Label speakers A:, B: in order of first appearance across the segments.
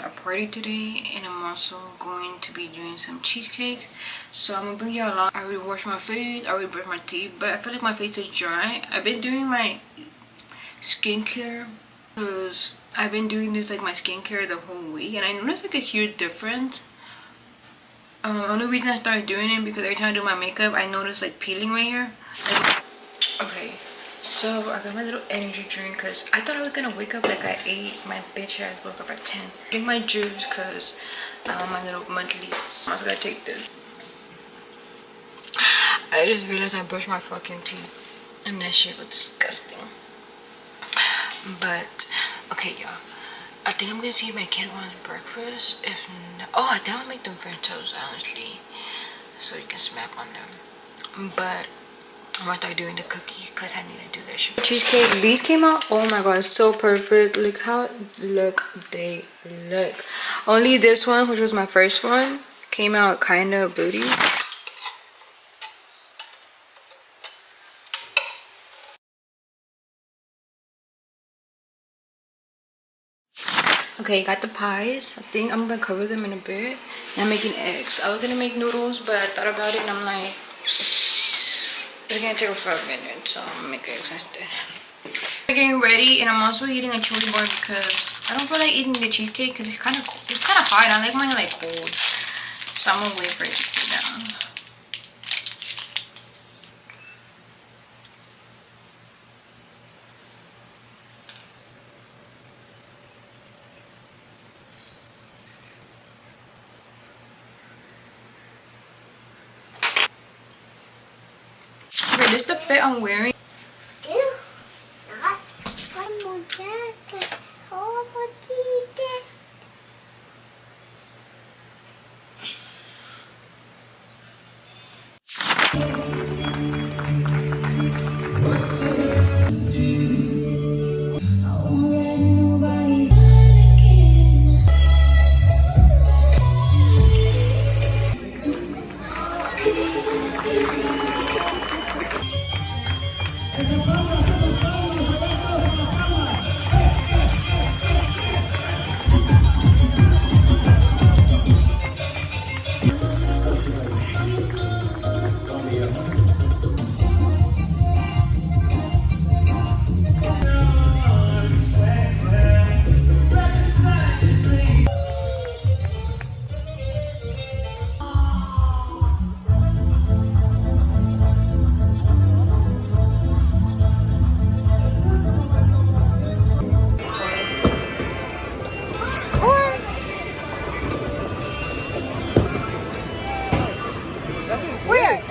A: a party today, and I'm also going to be doing some cheesecake. So I'm gonna bring y'all along. I already washed my face, I already brushed my teeth, but I feel like my face is dry. I've been doing my skincare because I've been doing this like my skincare the whole week, and I noticed like a huge difference. Only reason I started doing it because every time I do my makeup, I notice like peeling right here. Okay, so I got my little energy drink because I thought I was gonna wake up like at 8. My bitch ass woke up at 10. Drink my juice because my little monthly. I'm also gonna take this. I just realized I brushed my fucking teeth and that shit was disgusting. But okay, y'all, I think I'm gonna see if my kid wants breakfast. If not, oh, I think I'll make them French toast honestly, so you can smack on them. But I'm gonna start doing the cookie because I need to do that shit. Cheesecake, these came out, oh my god, it's so perfect. Look how they look. Only this one, which was my first one, came out kind of booty. Okay, got the pies. I think I'm gonna cover them in a bit. And I'm making eggs. I was gonna make noodles, but I thought about it and I'm like, it's gonna take 5 minutes, so I'm gonna make eggs instead. I'm getting ready, and I'm also eating a chili bar because I don't feel like eating the cheesecake because it's kind of hot. I like mine like cold, so I'm gonna wait for it to cool down. Okay, this is the fit I'm wearing.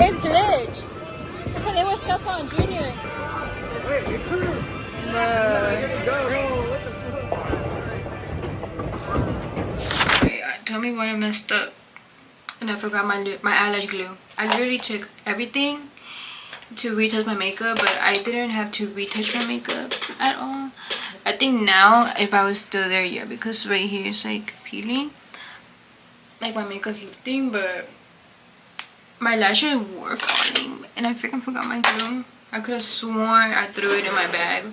A: It's glitch. Because they were stuck on Junior. Wait, it couldn't. Tell me why I messed up. And I forgot my eyelash glue. I literally took everything to retouch my makeup, but I didn't have to retouch my makeup at all. I think now, if I was still there, yeah, because right here is like peeling. Like my makeup's lifting, but my lashes were falling, and I freaking forgot my glue. I could have sworn I threw it in my bag,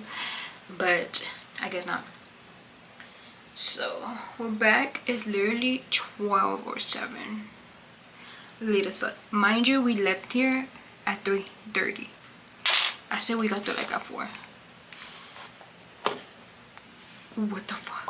A: but I guess not. So we're back. It's literally 12 or 7. Late as fuck. Mind you, we left here at 3:30. I said we got there like at 4. What the fuck?